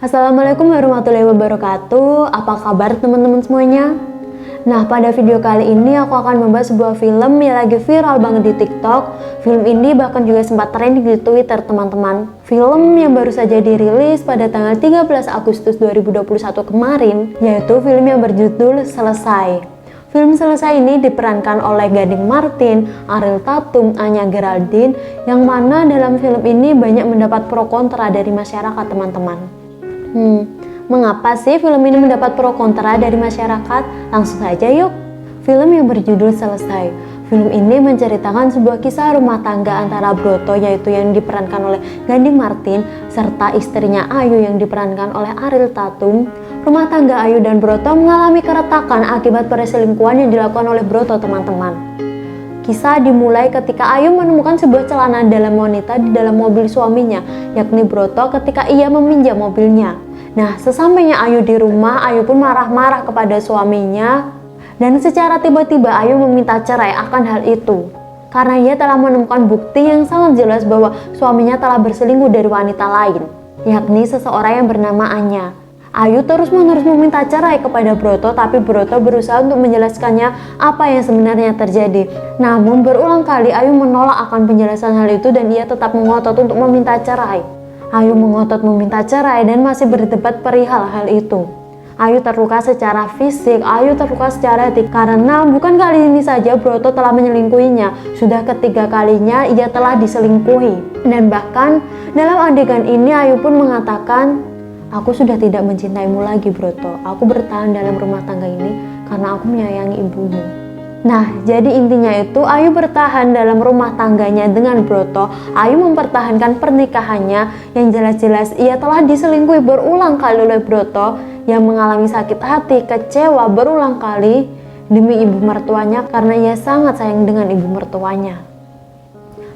Assalamualaikum warahmatullahi wabarakatuh. Apa kabar teman-teman semuanya? Nah, pada video kali ini aku akan membahas sebuah film yang lagi viral banget di TikTok. Film ini bahkan juga sempat trending di Twitter, teman-teman. Film yang baru saja dirilis pada tanggal 13 Agustus 2021 kemarin, yaitu film yang berjudul Selesai. Film Selesai ini diperankan oleh Gading Martin, Ariel Tatum, Anya Geraldine, yang mana dalam film ini banyak mendapat pro kontra dari masyarakat, teman-teman. Mengapa sih film ini mendapat pro kontra dari masyarakat? Langsung saja yuk. Film yang berjudul Selesai. Film ini menceritakan sebuah kisah rumah tangga antara Broto, yaitu yang diperankan oleh Gading Martin, serta istrinya Ayu yang diperankan oleh Ariel Tatum. Rumah tangga Ayu dan Broto mengalami keretakan akibat perselingkuhan yang dilakukan oleh Broto, teman-teman. Kisah dimulai ketika Ayu menemukan sebuah celana dalam wanita di dalam mobil suaminya, yakni Broto, ketika ia meminjam mobilnya. Nah, sesampainya Ayu di rumah, Ayu pun marah-marah kepada suaminya, dan secara tiba-tiba Ayu meminta cerai akan hal itu. Karena ia telah menemukan bukti yang sangat jelas bahwa suaminya telah berselingkuh dari wanita lain, yakni seseorang yang bernama Anya. Ayu terus-menerus meminta cerai kepada Broto, tapi Broto berusaha untuk menjelaskannya apa yang sebenarnya terjadi. Namun berulang kali Ayu menolak akan penjelasan hal itu dan ia tetap mengotot untuk meminta cerai. Ayu mengotot meminta cerai dan masih berdebat perihal hal itu. Ayu terluka secara fisik, Ayu terluka secara hati, karena bukan kali ini saja Broto telah menyelingkuhinya. Sudah ketiga kalinya ia telah diselingkuhi. Dan bahkan dalam adegan ini Ayu pun mengatakan, "Aku sudah tidak mencintaimu lagi, Broto. Aku bertahan dalam rumah tangga ini karena aku menyayangi ibumu." Nah, jadi intinya itu Ayu bertahan dalam rumah tangganya dengan Broto. Ayu mempertahankan pernikahannya yang jelas-jelas ia telah diselingkuhi berulang kali oleh Broto, yang mengalami sakit hati, kecewa berulang kali demi ibu mertuanya karena ia sangat sayang dengan ibu mertuanya.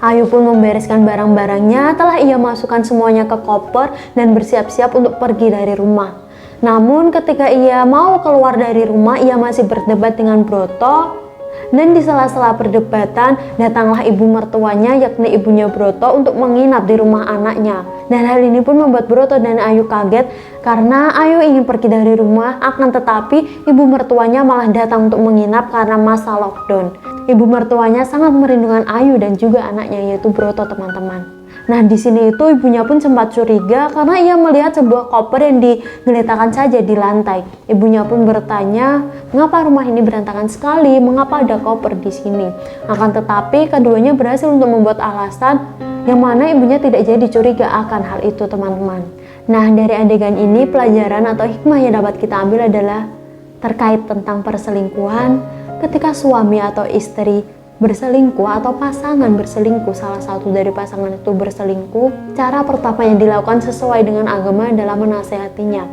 Ayu pun membereskan barang-barangnya, telah ia masukkan semuanya ke koper dan bersiap-siap untuk pergi dari rumah. Namun ketika ia mau keluar dari rumah, ia masih berdebat dengan Broto. Dan di sela-sela perdebatan, datanglah ibu mertuanya, yakni ibunya Broto, untuk menginap di rumah anaknya. Dan hal ini pun membuat Broto dan Ayu kaget karena Ayu ingin pergi dari rumah, akan tetapi ibu mertuanya malah datang untuk menginap karena masa lockdown. Ibu mertuanya sangat merindukan Ayu dan juga anaknya, yaitu Broto, teman-teman. Nah, di sini itu ibunya pun sempat curiga karena ia melihat sebuah koper yang digeletakkan saja di lantai. Ibunya pun bertanya, "Mengapa rumah ini berantakan sekali? Mengapa ada koper di sini?" Akan tetapi keduanya berhasil untuk membuat alasan yang mana ibunya tidak jadi curiga akan hal itu, teman-teman. Nah, dari adegan ini pelajaran atau hikmah yang dapat kita ambil adalah terkait tentang perselingkuhan. Ketika suami atau istri berselingkuh atau pasangan berselingkuh, salah satu dari pasangan itu berselingkuh, cara pertama yang dilakukan sesuai dengan agama adalah menasehatinya.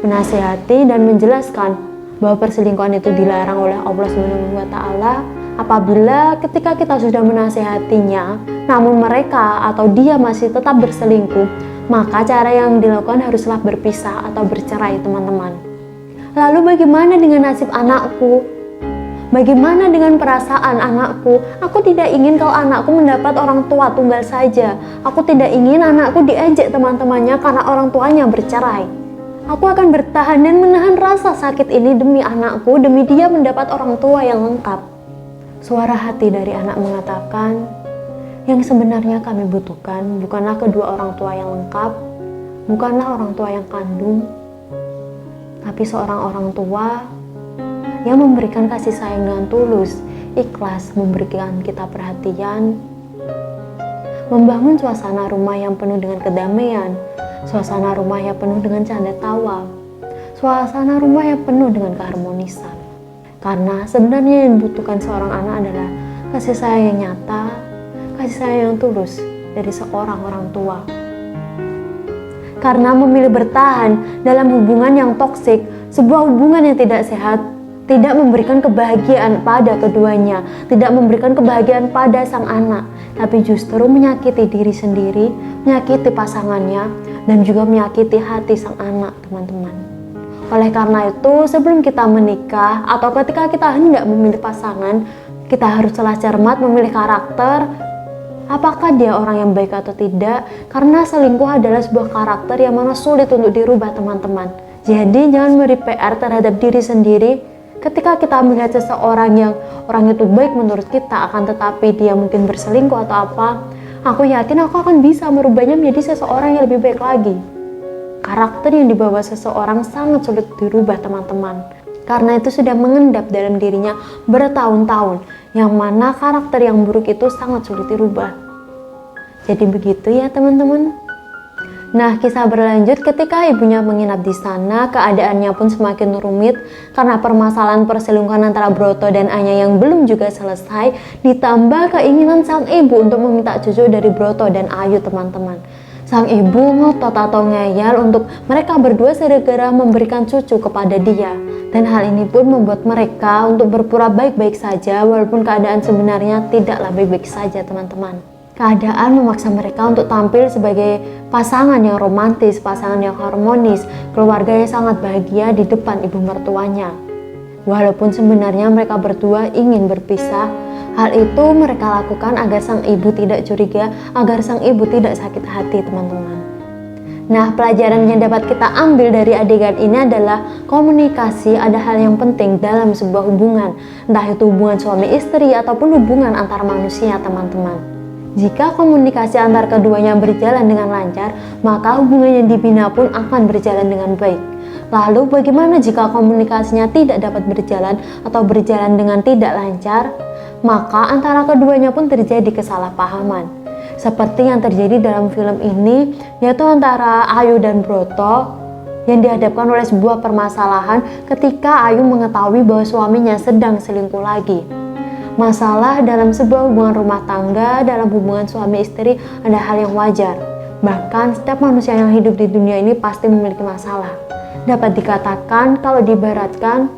Menasehati dan menjelaskan bahwa perselingkuhan itu dilarang oleh Allah SWT. Apabila ketika kita sudah menasehatinya, namun mereka atau dia masih tetap berselingkuh, maka cara yang dilakukan haruslah berpisah atau bercerai, teman-teman. Lalu bagaimana dengan nasib anakku? Bagaimana dengan perasaan anakku? Aku tidak ingin kalau anakku mendapat orang tua tunggal saja. Aku tidak ingin anakku diejek teman-temannya karena orang tuanya bercerai. Aku akan bertahan dan menahan rasa sakit ini demi anakku, demi dia mendapat orang tua yang lengkap. Suara hati dari anak mengatakan, yang sebenarnya kami butuhkan bukanlah kedua orang tua yang lengkap, bukanlah orang tua yang kandung, tapi seorang orang tua yang memberikan kasih sayang dengan tulus, ikhlas memberikan kita perhatian, membangun suasana rumah yang penuh dengan kedamaian, suasana rumah yang penuh dengan canda tawa, suasana rumah yang penuh dengan keharmonisan. Karena sebenarnya yang dibutuhkan seorang anak adalah kasih sayang yang nyata, kasih sayang yang tulus dari seorang orang tua. Karena memilih bertahan dalam hubungan yang toksik, sebuah hubungan yang tidak sehat, tidak memberikan kebahagiaan pada keduanya, tidak memberikan kebahagiaan pada sang anak, tapi justru menyakiti diri sendiri, menyakiti pasangannya, dan juga menyakiti hati sang anak, teman-teman. Oleh karena itu, sebelum kita menikah atau ketika kita hendak memilih pasangan, kita haruslah cermat memilih karakter, apakah dia orang yang baik atau tidak, karena selingkuh adalah sebuah karakter yang mana sulit untuk dirubah teman-teman. Jadi jangan beri PR terhadap diri sendiri ketika kita melihat seseorang yang orang itu baik menurut kita, akan tetapi dia mungkin berselingkuh atau apa. Aku yakin aku akan bisa merubahnya menjadi seseorang yang lebih baik lagi. Karakter yang dibawa seseorang sangat sulit dirubah teman-teman, karena itu sudah mengendap dalam dirinya bertahun-tahun, yang mana karakter yang buruk itu sangat sulit dirubah. Jadi begitu ya teman-teman. Nah, kisah berlanjut ketika ibunya menginap di sana, keadaannya pun semakin rumit karena permasalahan perselingkuhan antara Broto dan Anya yang belum juga selesai, ditambah keinginan sang ibu untuk meminta cucu dari Broto dan Ayu teman-teman. Sang ibu ngotot atau ngeyel untuk mereka berdua segera memberikan cucu kepada dia. Dan hal ini pun membuat mereka untuk berpura baik-baik saja walaupun keadaan sebenarnya tidaklah baik-baik saja teman-teman. Keadaan memaksa mereka untuk tampil sebagai pasangan yang romantis, pasangan yang harmonis, keluarga yang sangat bahagia di depan ibu mertuanya. Walaupun sebenarnya mereka berdua ingin berpisah, hal itu mereka lakukan agar sang ibu tidak curiga, agar sang ibu tidak sakit hati teman-teman. Nah, pelajaran yang dapat kita ambil dari adegan ini adalah komunikasi ada hal yang penting dalam sebuah hubungan, entah itu hubungan suami istri ataupun hubungan antar manusia teman-teman. Jika komunikasi antar keduanya berjalan dengan lancar, maka hubungan yang dibina pun akan berjalan dengan baik. Lalu bagaimana jika komunikasinya tidak dapat berjalan atau berjalan dengan tidak lancar? Maka antara keduanya pun terjadi kesalahpahaman. Seperti yang terjadi dalam film ini, yaitu antara Ayu dan Broto yang dihadapkan oleh sebuah permasalahan ketika Ayu mengetahui bahwa suaminya sedang selingkuh lagi. Masalah dalam sebuah hubungan rumah tangga, dalam hubungan suami istri ada hal yang wajar. Bahkan setiap manusia yang hidup di dunia ini pasti memiliki masalah. Dapat dikatakan kalau diibaratkan,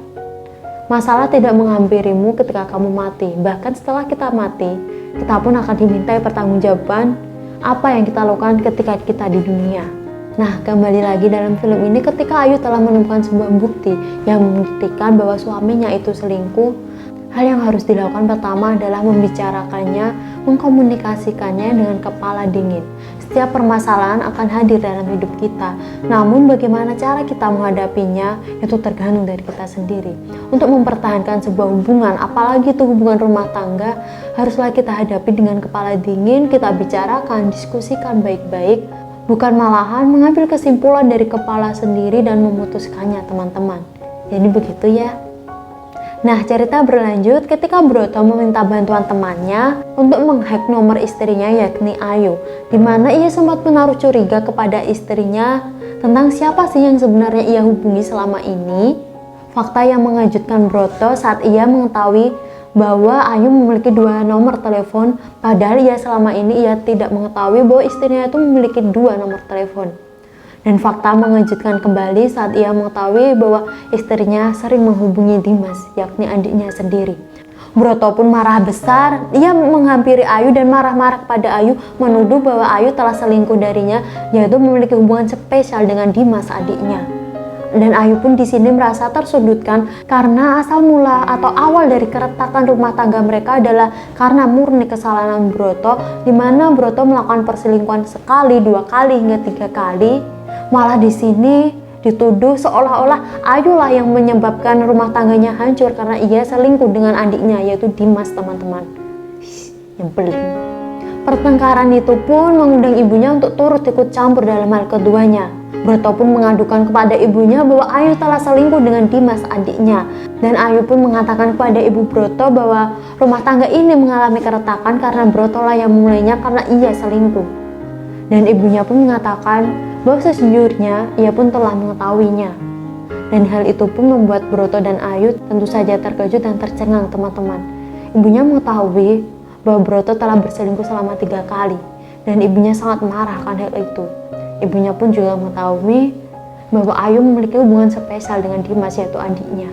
masalah tidak menghampirimu ketika kamu mati. Bahkan setelah kita mati, kita pun akan dimintai pertanggungjawaban apa yang kita lakukan ketika kita di dunia. Nah, kembali lagi dalam film ini ketika Ayu telah menemukan sebuah bukti yang membuktikan bahwa suaminya itu selingkuh, hal yang harus dilakukan pertama adalah membicarakannya, mengkomunikasikannya dengan kepala dingin. Setiap permasalahan akan hadir dalam hidup kita, namun bagaimana cara kita menghadapinya itu tergantung dari kita sendiri. Untuk mempertahankan sebuah hubungan, apalagi itu hubungan rumah tangga, haruslah kita hadapi dengan kepala dingin, kita bicarakan, diskusikan baik-baik, bukan malahan mengambil kesimpulan dari kepala sendiri dan memutuskannya teman-teman. Jadi begitu ya. Nah, cerita berlanjut ketika Broto meminta bantuan temannya untuk menghack nomor istrinya yakni Ayu, di mana ia sempat menaruh curiga kepada istrinya tentang siapa sih yang sebenarnya ia hubungi selama ini. Fakta yang mengejutkan Broto saat ia mengetahui bahwa Ayu memiliki 2 nomor telepon, padahal ia selama ini ia tidak mengetahui bahwa istrinya itu memiliki 2 nomor telepon. Dan fakta mengejutkan kembali saat ia mengetahui bahwa istrinya sering menghubungi Dimas, yakni adiknya sendiri. Broto pun marah besar, ia menghampiri Ayu dan marah-marah kepada Ayu, menuduh bahwa Ayu telah selingkuh darinya, yaitu memiliki hubungan spesial dengan Dimas adiknya. Dan Ayu pun di sini merasa tersudutkan karena asal mula atau awal dari keretakan rumah tangga mereka adalah karena murni kesalahan Broto, di mana Broto melakukan perselingkuhan sekali, 2 kali hingga 3 kali. Malah di sini dituduh seolah-olah Ayulah yang menyebabkan rumah tangganya hancur karena ia selingkuh dengan adiknya yaitu Dimas teman-teman. Nyebelin. Pertengkaran itu pun mengundang ibunya untuk turut ikut campur dalam hal keduanya. Broto pun mengadukan kepada ibunya bahwa Ayu telah selingkuh dengan Dimas adiknya. Dan Ayu pun mengatakan kepada ibu Broto bahwa rumah tangga ini mengalami keretakan karena Broto lah yang memulainya karena ia selingkuh. Dan ibunya pun mengatakan bahwa sejujurnya ia pun telah mengetahuinya. Dan hal itu pun membuat Broto dan Ayu tentu saja terkejut dan tercengang teman-teman. Ibunya mengetahui bahwa Broto telah berselingkuh selama 3 kali dan ibunya sangat marah akan hal itu. Ibunya pun juga mengetahui bahwa Ayu memiliki hubungan spesial dengan Dimas yaitu adiknya.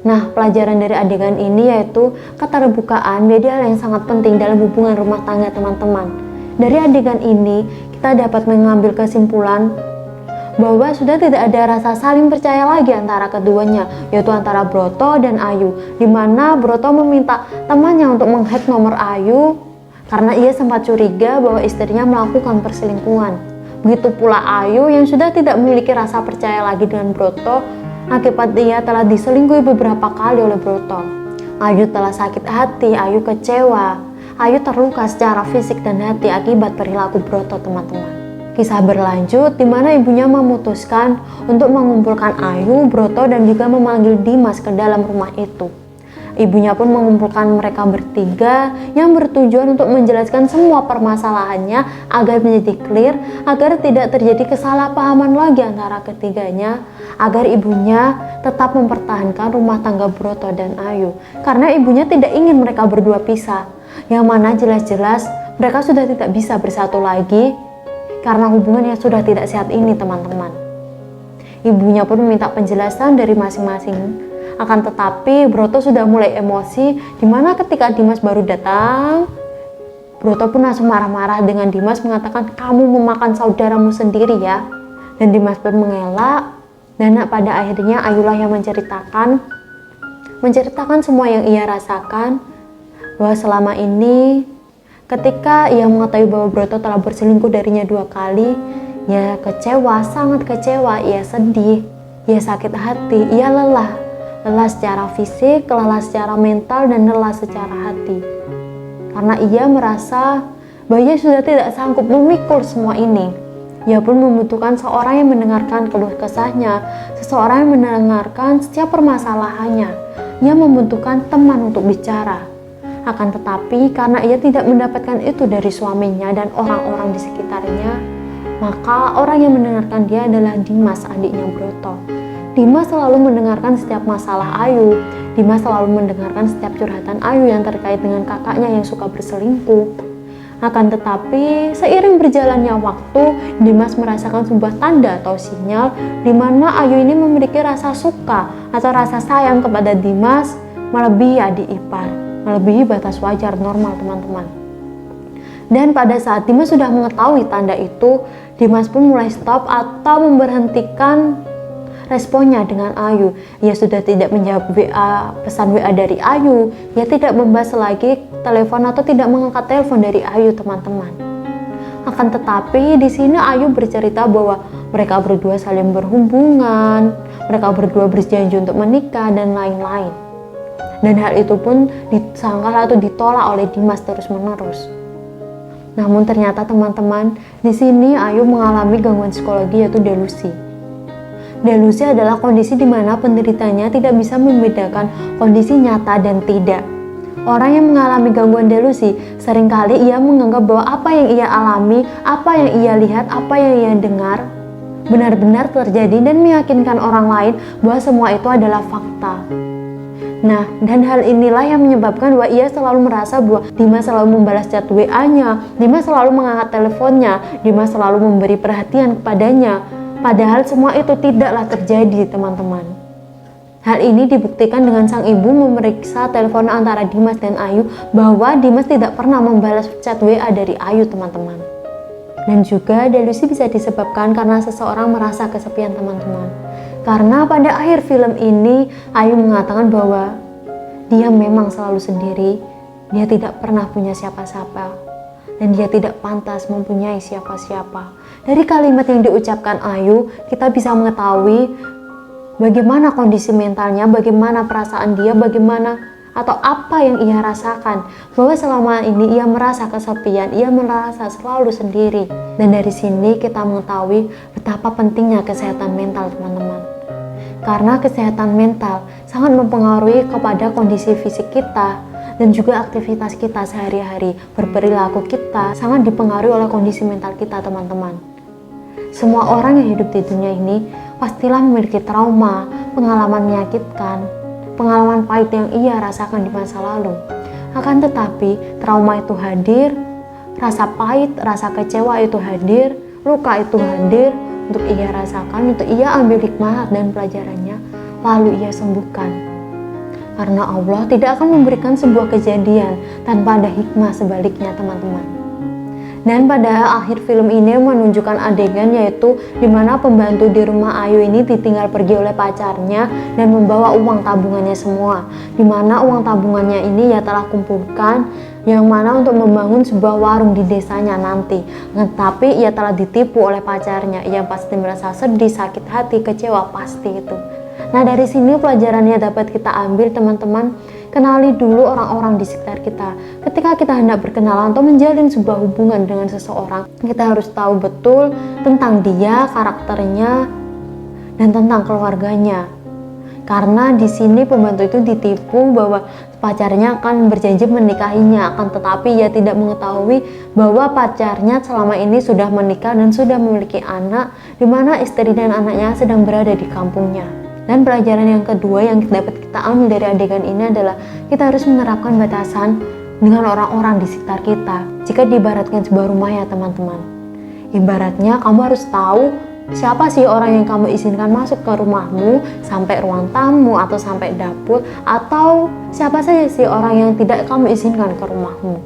Nah, pelajaran dari adegan ini yaitu keterbukaan menjadi hal yang sangat penting dalam hubungan rumah tangga teman-teman. Dari adegan ini kita dapat mengambil kesimpulan bahwa sudah tidak ada rasa saling percaya lagi antara keduanya, yaitu antara Broto dan Ayu, di mana Broto meminta temannya untuk menghack nomor Ayu karena ia sempat curiga bahwa istrinya melakukan perselingkuhan. Begitu pula Ayu yang sudah tidak memiliki rasa percaya lagi dengan Broto akibat ia telah diselingkuhi beberapa kali oleh Broto. Ayu telah sakit hati, Ayu kecewa, Ayu terluka secara fisik dan hati akibat perilaku Broto, teman-teman. Kisah berlanjut di mana ibunya memutuskan untuk mengumpulkan Ayu, Broto, dan juga memanggil Dimas ke dalam rumah itu. Ibunya pun mengumpulkan mereka bertiga yang bertujuan untuk menjelaskan semua permasalahannya agar menjadi clear, agar tidak terjadi kesalahpahaman lagi antara ketiganya, agar ibunya tetap mempertahankan rumah tangga Broto dan Ayu, karena ibunya tidak ingin mereka berdua pisah, yang mana jelas-jelas mereka sudah tidak bisa bersatu lagi karena hubungannya sudah tidak sehat ini, teman-teman. Ibunya pun meminta penjelasan dari masing-masing. Akan tetapi Broto sudah mulai emosi, dimana ketika Dimas baru datang, Broto pun langsung marah-marah dengan Dimas, mengatakan, "Kamu memakan saudaramu sendiri ya." Dan Dimas pun mengelak, dan pada akhirnya Ayulah yang menceritakan semua yang ia rasakan, bahwa selama ini ketika ia mengetahui bahwa Broto telah berselingkuh darinya 2 kali, ia kecewa, sangat kecewa, ia sedih, ia sakit hati, ia lelah secara fisik, lelah secara mental, dan lelah secara hati. Karena ia merasa bahwa ia sudah tidak sanggup memikul semua ini. Ia pun membutuhkan seorang yang mendengarkan keluh kesahnya, seseorang yang mendengarkan setiap permasalahannya. Ia membutuhkan teman untuk bicara. Akan tetapi karena ia tidak mendapatkan itu dari suaminya dan orang-orang di sekitarnya, maka orang yang mendengarkan dia adalah Dimas, adiknya Broto. Dimas selalu mendengarkan setiap masalah Ayu. Dimas selalu mendengarkan setiap curhatan Ayu yang terkait dengan kakaknya yang suka berselingkuh. Akan tetapi seiring berjalannya waktu, Dimas merasakan sebuah tanda atau sinyal di mana Ayu ini memiliki rasa suka atau rasa sayang kepada Dimas melebihi adik ipar, melebihi batas wajar normal, teman-teman. Dan pada saat Dimas sudah mengetahui tanda itu, Dimas pun mulai stop atau memberhentikan responnya dengan Ayu. Ia sudah tidak menjawab pesan WA dari Ayu. Ia tidak membahas lagi telepon atau tidak mengangkat telepon dari Ayu, teman-teman. Akan tetapi di sini Ayu bercerita bahwa mereka berdua saling berhubungan, mereka berdua berjanji untuk menikah dan lain-lain. Dan hal itu pun disangkal atau ditolak oleh Dimas terus-menerus. Namun ternyata, teman-teman, di sini Ayu mengalami gangguan psikologi yaitu delusi. Delusi adalah kondisi di mana penderitanya tidak bisa membedakan kondisi nyata dan tidak. Orang yang mengalami gangguan delusi seringkali ia menganggap bahwa apa yang ia alami, apa yang ia lihat, apa yang ia dengar benar-benar terjadi dan meyakinkan orang lain bahwa semua itu adalah fakta. Nah, dan hal inilah yang menyebabkan bahwa ia selalu merasa bahwa Dimas selalu membalas chat WA-nya, Dimas selalu mengangkat teleponnya, Dimas selalu memberi perhatian kepadanya. Padahal semua itu tidaklah terjadi, teman-teman. Hal ini dibuktikan dengan sang ibu memeriksa telepon antara Dimas dan Ayu bahwa Dimas tidak pernah membalas chat WA dari Ayu, teman-teman. Dan juga delusi bisa disebabkan karena seseorang merasa kesepian, teman-teman. Karena pada akhir film ini Ayu mengatakan bahwa dia memang selalu sendiri, dia tidak pernah punya siapa-siapa, dan dia tidak pantas mempunyai siapa-siapa. Dari kalimat yang diucapkan Ayu, kita bisa mengetahui bagaimana kondisi mentalnya, bagaimana perasaan dia, bagaimana atau apa yang ia rasakan. Bahwa selama ini ia merasa kesepian, ia merasa selalu sendiri. Dan dari sini kita mengetahui betapa pentingnya kesehatan mental, teman-teman. Karena kesehatan mental sangat mempengaruhi kepada kondisi fisik kita dan juga aktivitas kita sehari-hari. Berperilaku kita sangat dipengaruhi oleh kondisi mental kita, teman-teman. Semua orang yang hidup di dunia ini pastilah memiliki trauma, pengalaman menyakitkan, pengalaman pahit yang ia rasakan di masa lalu. Akan tetapi trauma itu hadir, rasa pahit, rasa kecewa itu hadir, luka itu hadir untuk ia rasakan, untuk ia ambil hikmah dan pelajarannya, lalu ia sembuhkan. Karena Allah tidak akan memberikan sebuah kejadian tanpa ada hikmah sebaliknya, teman-teman. Dan pada akhir film ini menunjukkan adegan yaitu dimana pembantu di rumah Ayu ini ditinggal pergi oleh pacarnya dan membawa uang tabungannya semua. Dimana uang tabungannya ini ia telah kumpulkan yang mana untuk membangun sebuah warung di desanya nanti. Tapi ia telah ditipu oleh pacarnya. Ia pasti merasa sedih, sakit hati, kecewa pasti itu. Nah dari sini pelajarannya dapat kita ambil teman-teman. Kenali dulu orang-orang di sekitar kita. Ketika kita hendak berkenalan atau menjalin sebuah hubungan dengan seseorang, kita harus tahu betul tentang dia, karakternya, dan tentang keluarganya. Karena di sini pembantu itu ditipu bahwa pacarnya akan berjanji menikahinya, akan tetapi ia tidak mengetahui bahwa pacarnya selama ini sudah menikah dan sudah memiliki anak, di mana istri dan anaknya sedang berada di kampungnya. Dan pelajaran yang kedua yang dapat kita ambil dari adegan ini adalah kita harus menerapkan batasan dengan orang-orang di sekitar kita. Jika diibaratkan sebuah rumah ya teman-teman, ibaratnya kamu harus tahu siapa sih orang yang kamu izinkan masuk ke rumahmu, sampai ruang tamu atau sampai dapur, atau siapa saja sih orang yang tidak kamu izinkan ke rumahmu.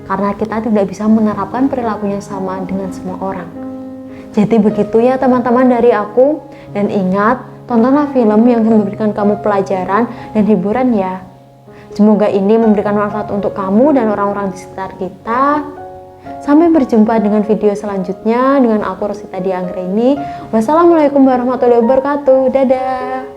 Karena kita tidak bisa menerapkan perilaku yang sama dengan semua orang. Jadi begitu ya teman-teman dari aku, dan ingat, tontonlah film yang memberikan kamu pelajaran dan hiburan ya. Semoga ini memberikan manfaat untuk kamu dan orang-orang di sekitar kita. Sampai berjumpa dengan video selanjutnya dengan aku Rosita Dianggreni. Wassalamualaikum warahmatullahi wabarakatuh. Dadah.